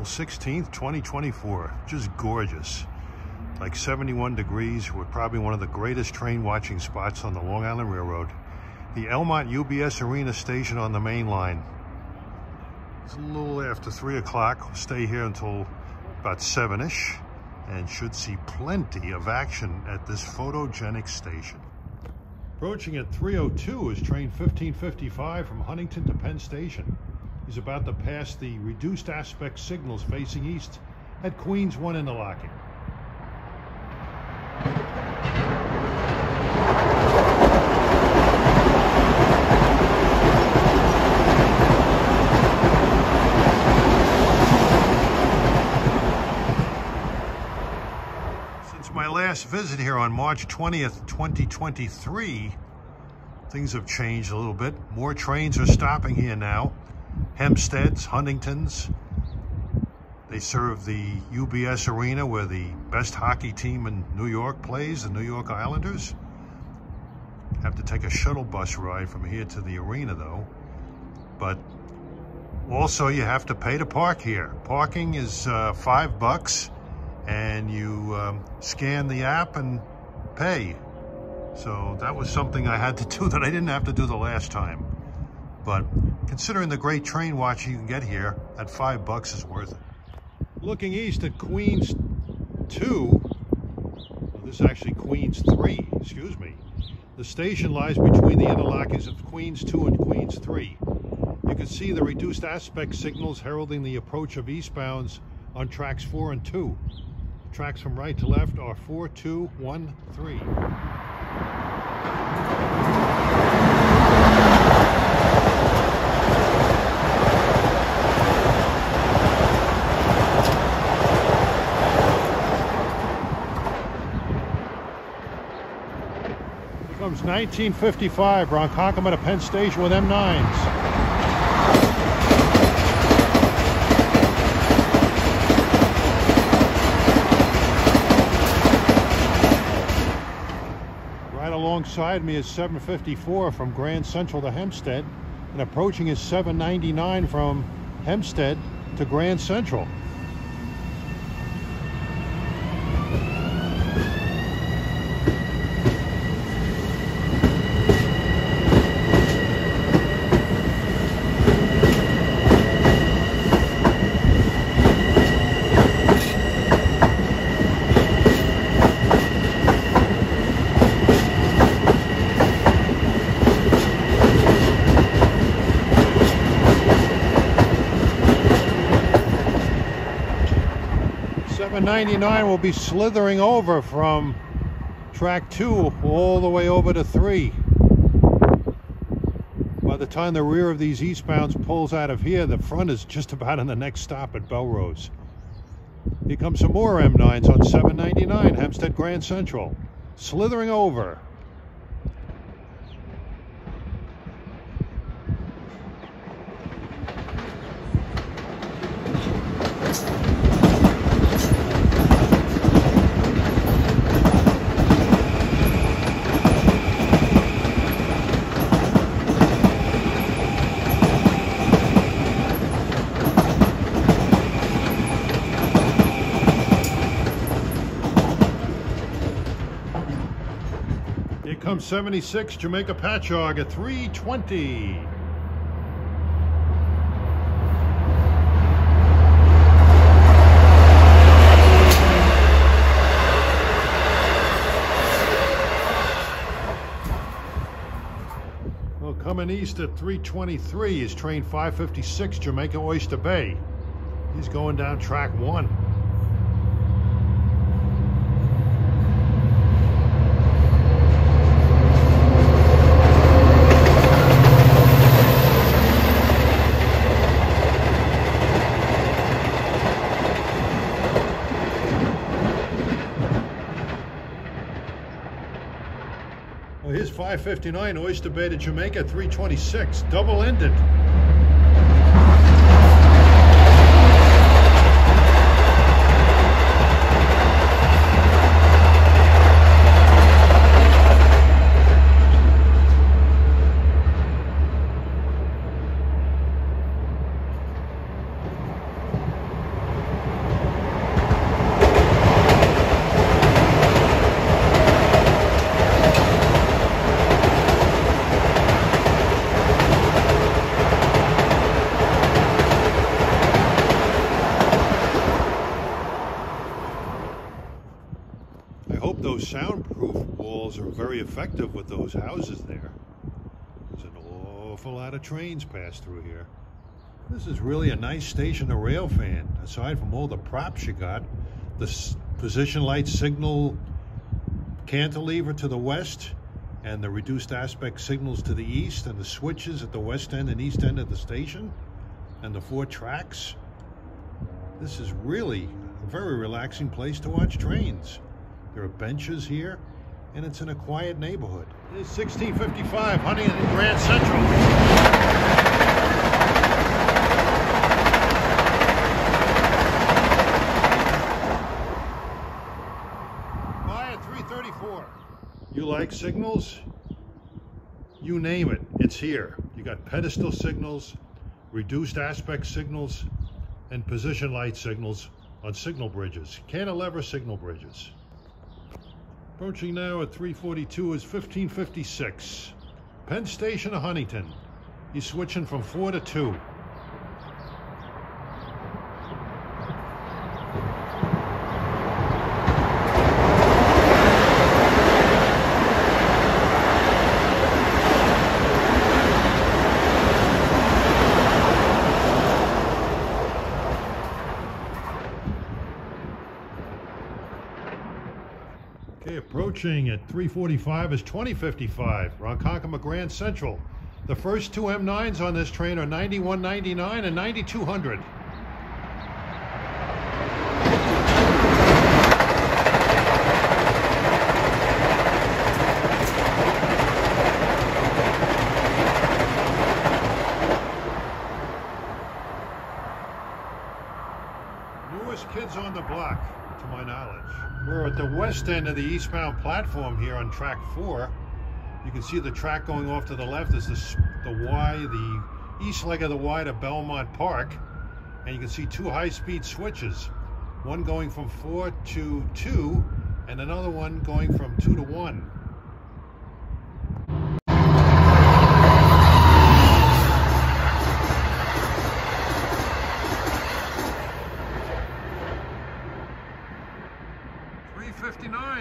16th, 2024. Just gorgeous. Like 71 degrees. We're probably one of the greatest train watching spots on the Long Island Railroad. The Elmont UBS Arena station on the main line. It's a little after 3 o'clock. We'll stay here until about 7-ish and should see plenty of action at this photogenic station. Approaching at 3:02 is train 1555 from Huntington to Penn Station. He's about to pass the reduced aspect signals facing east at Queens 1 interlocking. Since my last visit here on March 20th, 2023, things have changed a little bit. More trains are stopping here now. Hempsteads, Huntingtons. They serve the UBS Arena where the best hockey team in New York plays, the New York Islanders. Have to take a shuttle bus ride from here to the arena though. But also you have to pay to park here. Parking is $5 and you scan the app and pay. So that was something I had to do that I didn't have to do the last time. But considering the great train watching you can get here, at $5 is worth it. Looking east at Queens 2, well, this is actually Queens 3, excuse me. The station lies between the interlockings of Queens 2 and Queens 3. You can see the reduced aspect signals heralding the approach of eastbounds on tracks 4 and 2. Tracks from right to left are 4, 2, 1, 3. Comes 1955, Ronkonkoma to Penn Station with M9s. Right alongside me is 754 from Grand Central to Hempstead, and approaching is 799 from Hempstead to Grand Central. .99 will be slithering over from track 2 all the way over to 3. By the time the rear of these eastbounds pulls out of here, the front is just about in the next stop at Belrose. Here comes some more M9s on 799, Hempstead Grand Central, slithering over. Comes 76 Jamaica Patchogue at 3:20. Well, coming east at 3:23 is train 556 Jamaica Oyster Bay. He's going down track 1. Well, here's 559 Oyster Bay to Jamaica, 326, double-ended. hope those soundproof walls are very effective with those houses there. There's an awful lot of trains pass through here. This is really a nice station to railfan. Aside from all the props you got, the position light signal cantilever to the west, and the reduced aspect signals to the east, and the switches at the west end and east end of the station, and the 4 tracks. This is really a very relaxing place to watch trains. There are benches here, and it's in a quiet neighborhood. It's 1655, Huntington and Grand Central. Buy at 334. You like signals? You name it, it's here. You got pedestal signals, reduced aspect signals, and position light signals on signal bridges, cantilever signal bridges. Approaching now at 342 is 1556. Penn Station to Huntington. He's switching from 4 to 2. Okay, approaching at 345 is 2055, Ronkonkoma Grand Central. The first 2 M9s on this train are 9199 and 9200. Newest kids on the block, to my knowledge. We're at the west end of the eastbound platform here on track 4. You can see the track going off to the left is the east leg of the Y to Belmont Park. And you can see 2 high-speed switches. One going from 4 to 2 and another one going from 2 to 1.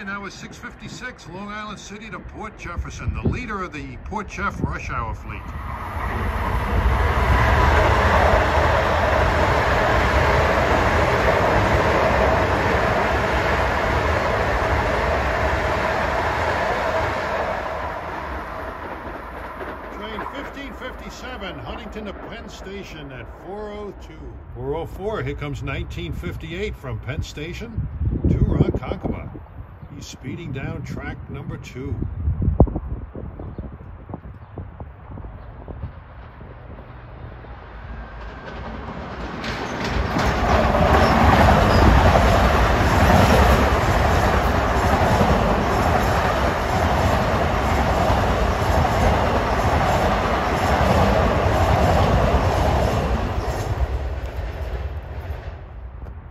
That was 656, Long Island City to Port Jefferson, the leader of the Port Jeff rush hour fleet. Train 1557, Huntington to Penn Station at 402. 404, here comes 1958 from Penn Station to Ronkonkoma. He's speeding down track number 2.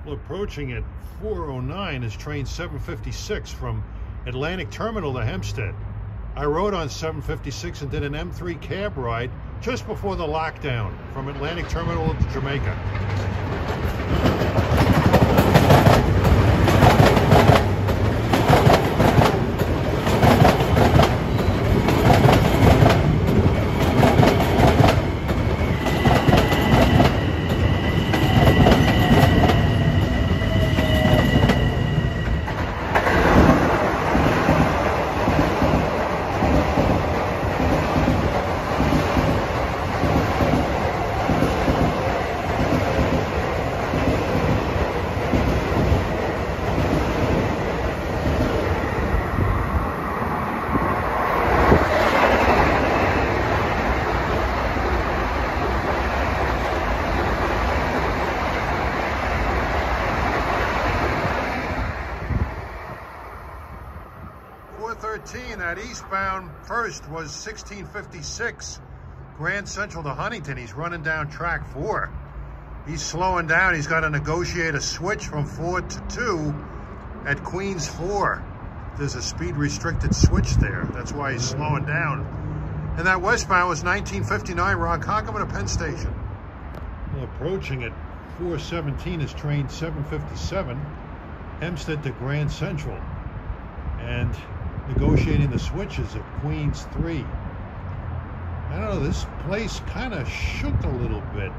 Well, approaching at 409 is train 756 from Atlantic Terminal to Hempstead. I rode on 756 and did an M3 cab ride just before the lockdown from Atlantic Terminal to Jamaica. That eastbound first was 1656 Grand Central to Huntington. He's running down track 4. He's slowing down. He's got to negotiate a switch from 4 to 2 at Queens 4. There's a speed restricted switch there. That's why he's slowing down. And that westbound was 1959 Ronkonkoma to Penn Station. Well, approaching at 417 is train 757 Hempstead to Grand Central. and negotiating the switches at Queens 3. I don't know, this place kind of shook a little bit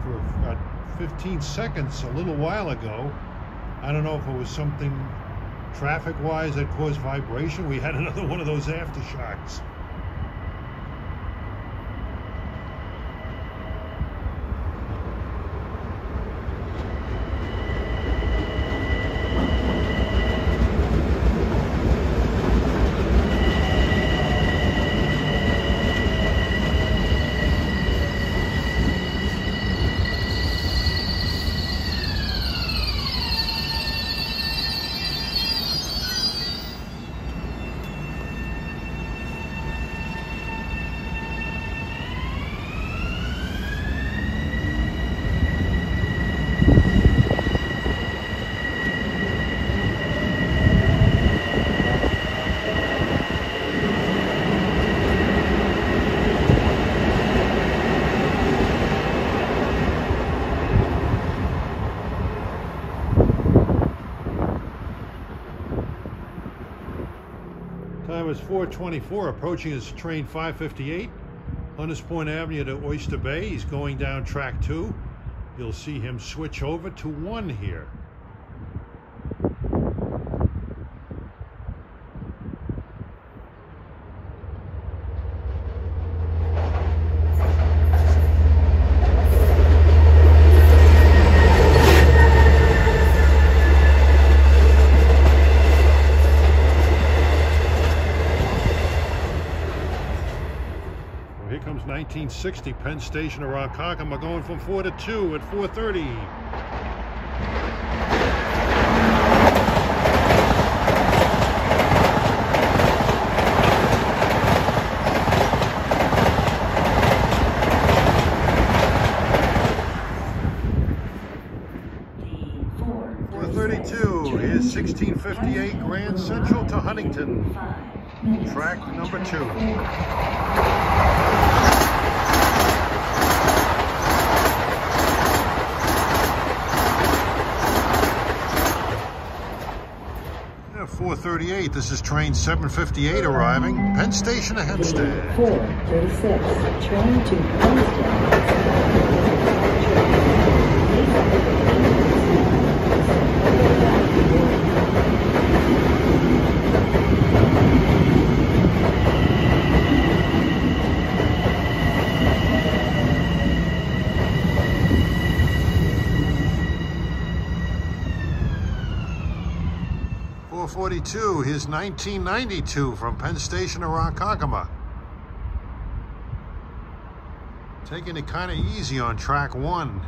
for about 15 seconds a little while ago. I don't know if it was something traffic-wise that caused vibration. We had another one of those aftershocks. Time is 4:24, approaching his train 558, Hunters Point Avenue to Oyster Bay. He's going down track 2. You'll see him switch over to 1 here. Here comes 1960 Penn Station around Ronkonkoma, going from 4 to 2 at 4:30. Here's 1658 Grand Central to Huntington, track number 2. Yeah, 4:38, this is train 758 arriving, Penn Station to Hempstead. 4:36, train to Hempstead. 4:42, here's 1992 from Penn Station to Ronkonkoma. Taking it kind of easy on track 1.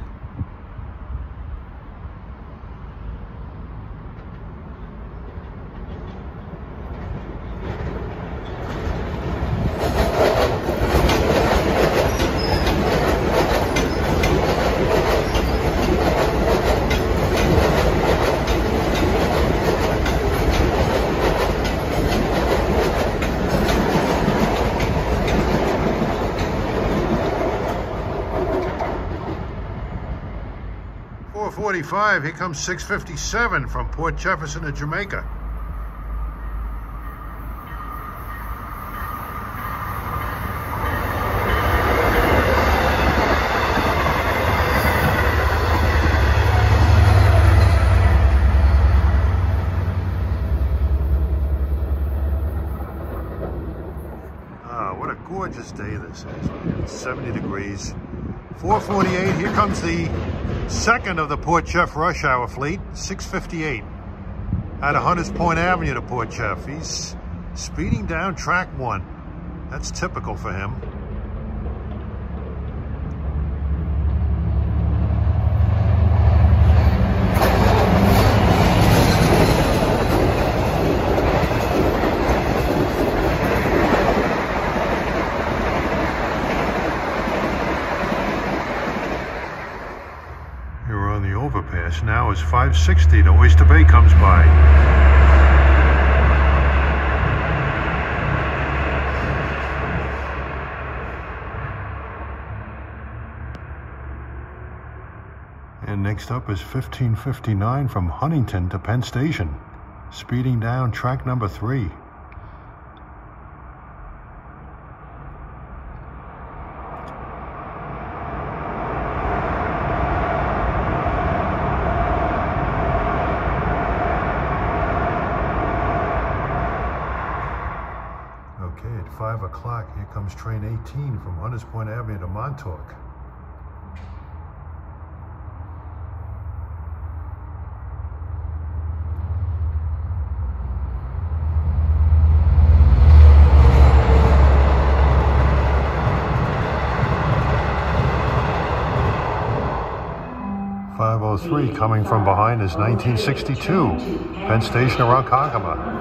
.45, here comes 657 from Port Jefferson to Jamaica. What a gorgeous day this is. It's 70 degrees. 4:48, here comes the second of the Port Jeff rush hour fleet, 658, out of Hunters Point Avenue to Port Jeff. He's speeding down track 1. That's typical for him. Overpass now as 560 to Oyster Bay comes by. And next up is 1559 from Huntington to Penn Station. Speeding down track number 3. Okay, at 5 o'clock, here comes train 18 from Hunters Point Avenue to Montauk. .503 coming from behind is 1962, Penn Station around Ronkonkoma.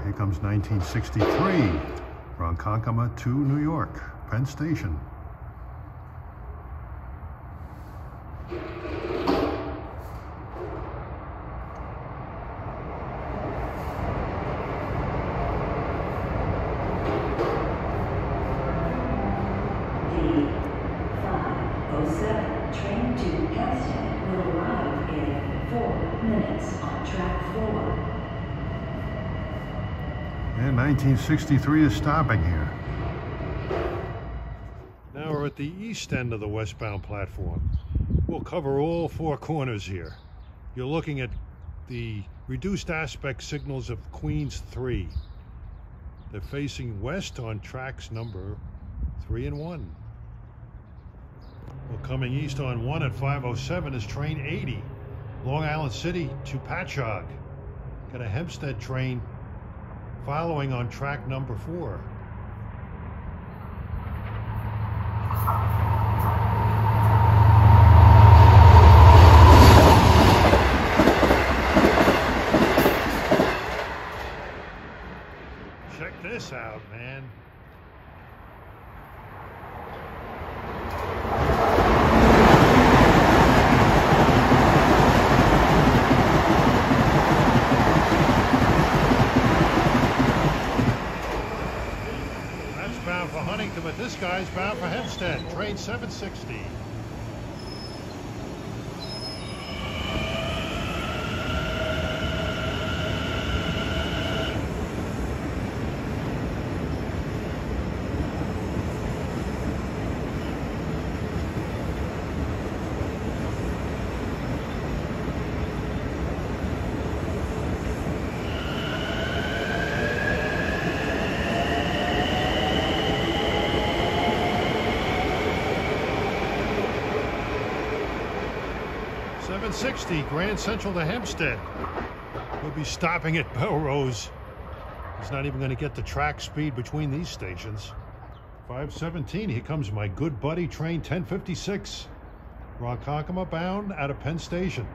Here comes 1963, Ronkonkoma to New York, Penn Station. D507 train to Pedestal will arrive in 4 minutes on track 4. And 1963 is stopping here. Now we're at the east end of the westbound platform. We'll cover all 4 corners here. You're looking at the reduced aspect signals of Queens 3. They're facing west on tracks number 3 and 1. Well, coming east on 1 at 5:07 is train 80, Long Island City to Patchogue. Got a Hempstead train following on track number 4. Check this out, man. But this guy's bound for Hempstead, train 760. Grand Central to Hempstead. We'll be stopping at Belrose. He's not even going to get the track speed between these stations. 5:17, here comes my good buddy train 1056. Ronkonkoma bound out of Penn Station.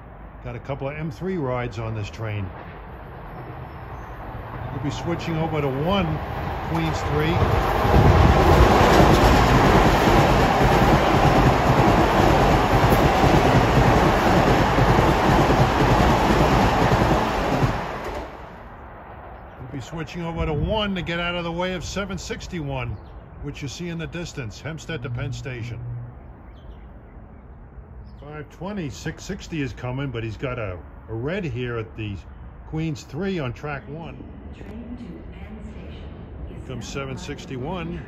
Got a couple of M3 rides on this train. We'll be switching over to 1 Queens 3. Switching over to 1 to get out of the way of 761, which you see in the distance, Hempstead to Penn Station. 5:20, 660 is coming, but he's got a red here at the Queens 3 on track 1. Here comes 761.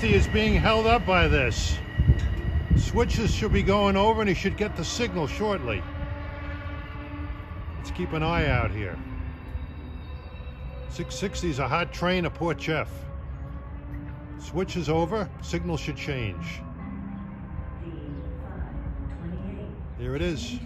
Is being held up by this. Switches should be going over and he should get the signal shortly. Let's keep an eye out here. 660 is a hot train at Port Jeff. Switches over, signal should change. There it is.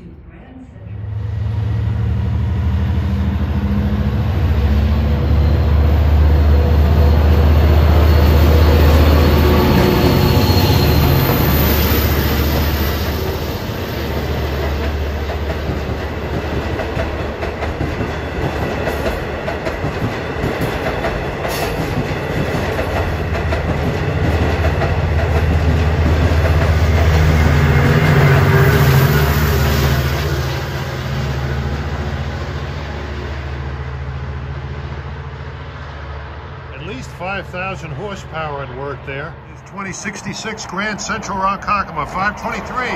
least 5,000 horsepower at work there. It's 2066 Grand Central Ronkonkoma, 523.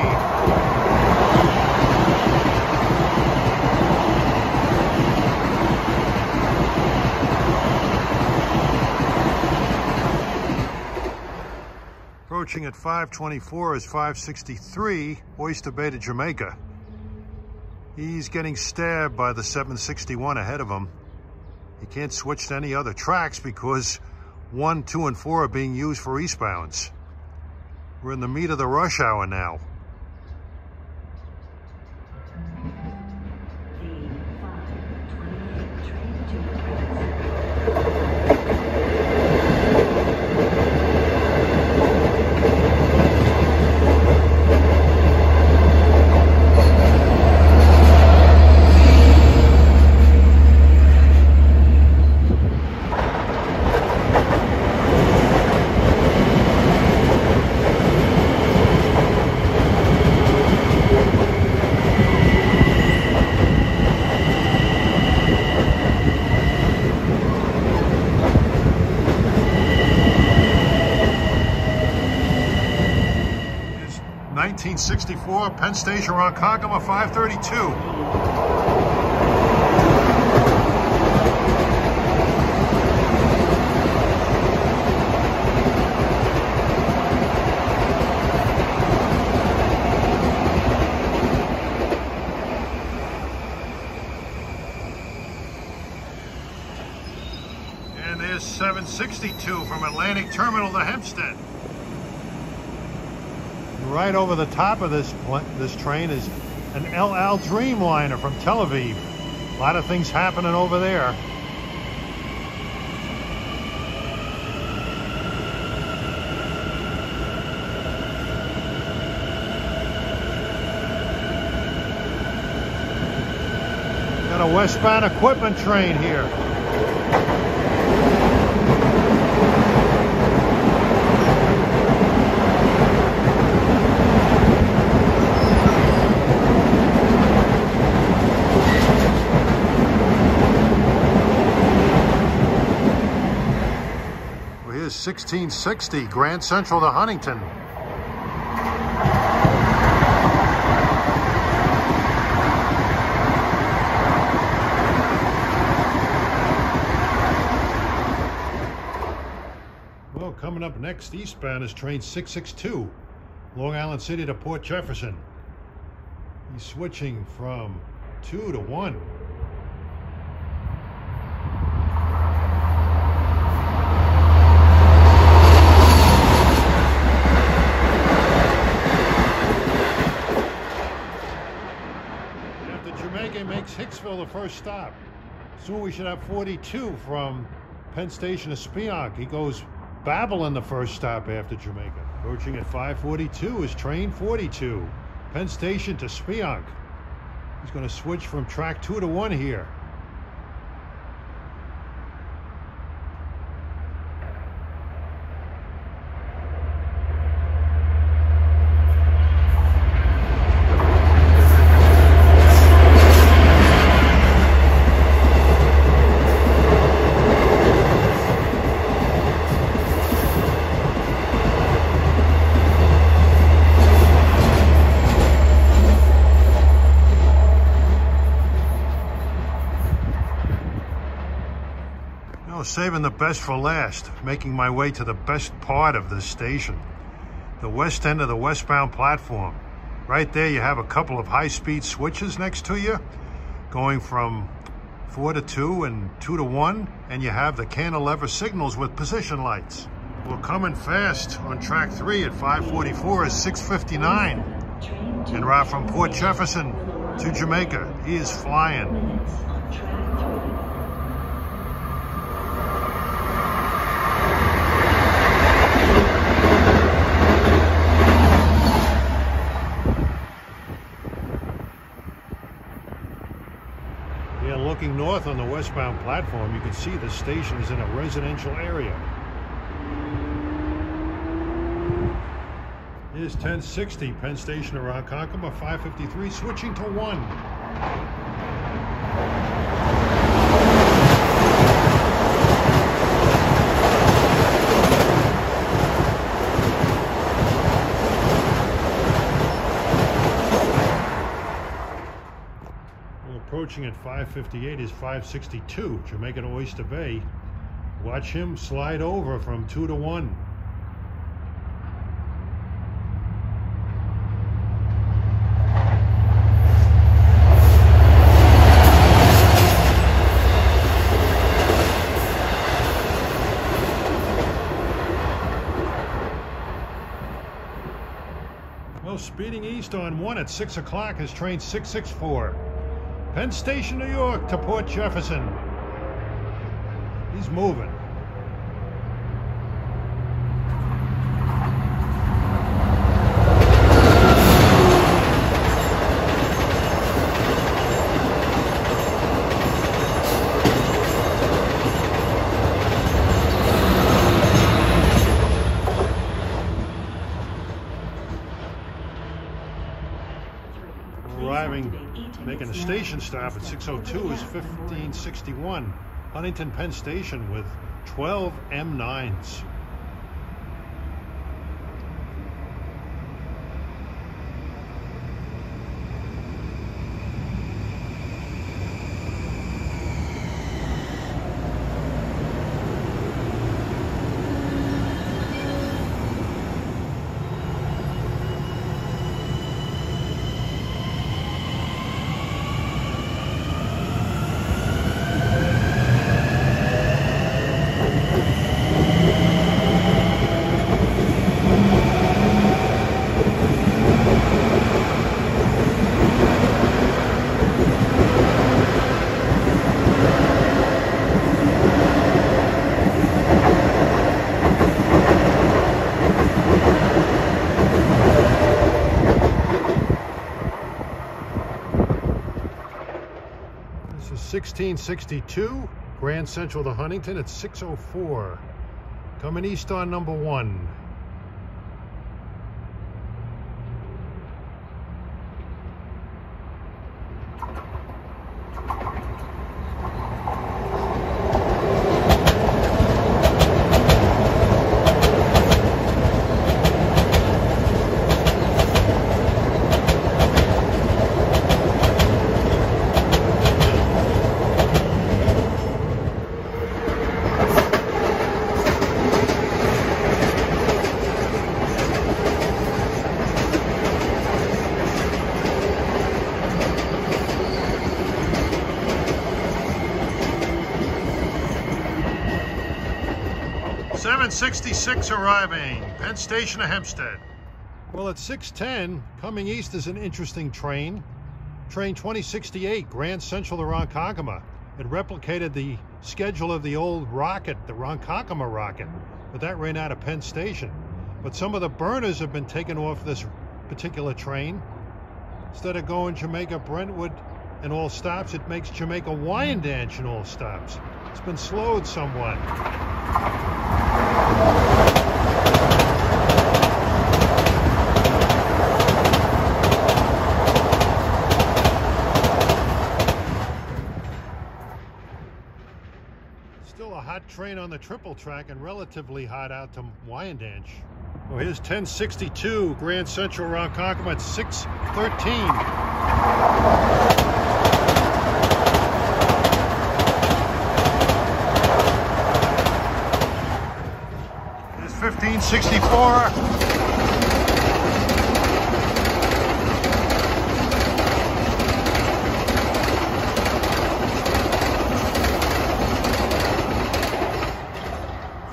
Approaching at 524 is 563 Oyster Bay to Jamaica. He's getting stabbed by the 761 ahead of him. He can't switch to any other tracks because 1, 2, and 4 are being used for eastbounds. We're in the meat of the rush hour now. The 528 train to Pedestal. Is 1964 Penn Station Ronkonkoma, 532. And there's 762 from Atlantic Terminal to Hempstead. Right over the top of this train is an El Al Dreamliner from Tel Aviv. A lot of things happening over there. Got a westbound equipment train here. Here's 1660 Grand Central to Huntington. Well, coming up next eastbound is train 662, Long Island City to Port Jefferson. He's switching from 2 to 1. Makes Hicksville the first stop. Soon we should have 42 from Penn Station to Spionk. He goes Babylon the first stop after Jamaica. Approaching at 542 is train 42, Penn Station to Spionk. He's going to switch from track 2 to 1 here. Saving the best for last, making my way to the best part of this station, the west end of the westbound platform. Right there you have a couple of high-speed switches next to you, going from 4 to 2 and 2 to 1, and you have the cantilever signals with position lights. We're coming fast on track 3 at 544 is 659. En route from Port Jefferson to Jamaica. He is flying. Looking north on the westbound platform, you can see the station is in a residential area. Here's 1060 Penn Station to Ronkonkoma, 553, switching to 1. 558 is 562, Jamaica to Oyster Bay. Watch him slide over from 2 to 1. Well, speeding east on 1 at 6 o'clock is train 664. Penn Station, New York to Port Jefferson. He's moving. Arriving, making a station stop at 602 is 1561. Huntington Penn Station with 12 M9s. This is 1662, Grand Central to Huntington at 604. Coming east on number 1. .66 arriving, Penn Station to Hempstead. Well, at 6:10, coming east is an interesting train. Train 2068, Grand Central to Ronkonkoma. It replicated the schedule of the old rocket, the Ronkonkoma rocket, but that ran out of Penn Station. But some of the burners have been taken off this particular train. Instead of going Jamaica Brentwood in all stops, it makes Jamaica Wyandanch in all stops. It's been slowed somewhat. Still a hot train on the triple track and relatively hot out to Wyandanch. Well, here's 1062 Grand Central Ronkonkoma at 6:13.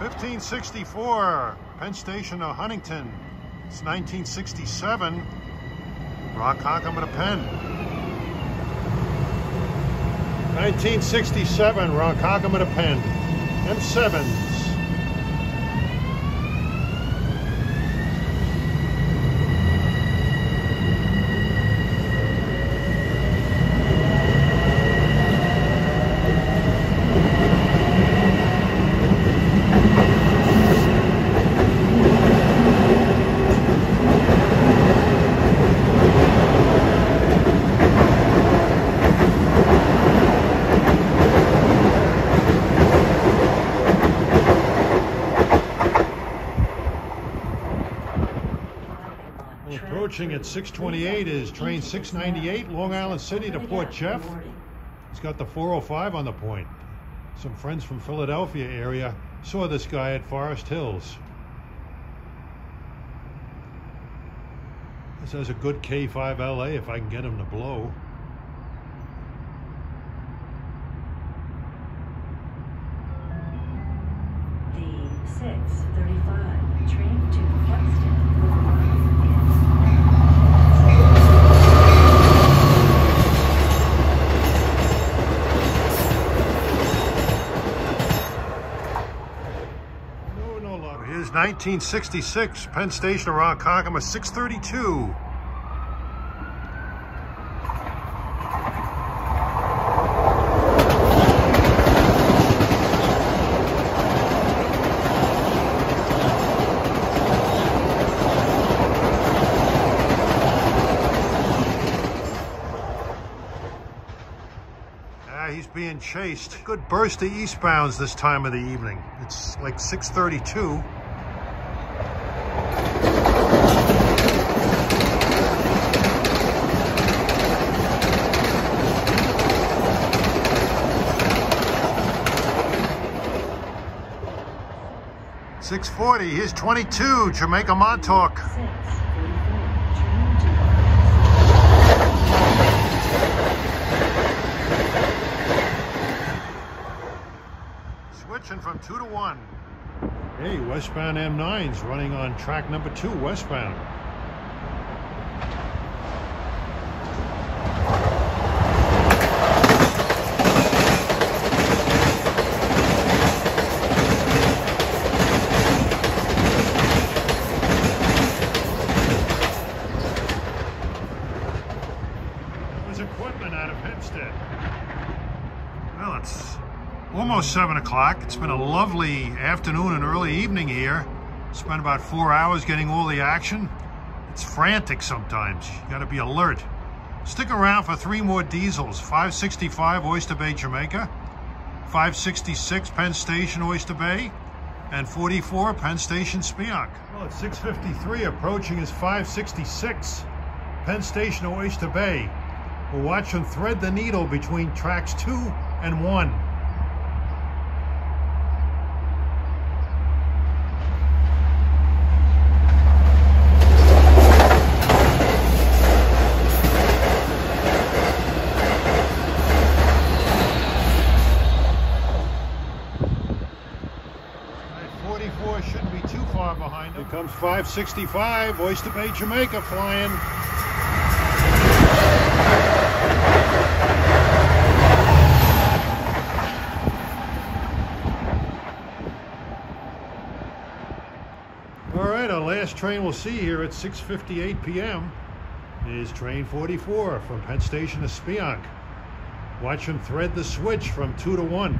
1564. Penn Station to Huntington. It's 1967. Ronkonkoma to Penn. 1967. Ronkonkoma to Penn. M7s. Approaching at 6:28 is train 698, Long Island City to Port Jeff. He's got the 405 on the point. Some friends from Philadelphia area saw this guy at Forest Hills. This has a good K5 LA if I can get him to blow. The 6:35 train to Hempstead will arrive No luck. Here's 1966 Penn Station around Ronkonkoma, 6:32. He's being chased. Good burst of eastbounds this time of the evening. It's like 6:32. .640, here's 22, Jamaica Montauk. Switching from 2 to 1. Hey, westbound M9's running on track number 2, westbound. There's equipment out of Hempstead. Well, it's almost 7 o'clock. It's been a lovely afternoon and early evening here. Spent about 4 hours getting all the action. It's frantic sometimes. You gotta be alert. Stick around for 3 more diesels. 565 Oyster Bay, Jamaica. 566 Penn Station, Oyster Bay. And 44 Penn Station, Spionk. Well, it's 6:53, approaching is 566 Penn Station, Oyster Bay. We'll watch them thread the needle between tracks 2 and 1. Shouldn't be too far behind him. Here comes 565, Oyster Bay, Jamaica flying. All right, our last train we'll see here at 6:58 p.m. is train 44 from Penn Station to Spionk. Watch him thread the switch from 2 to 1.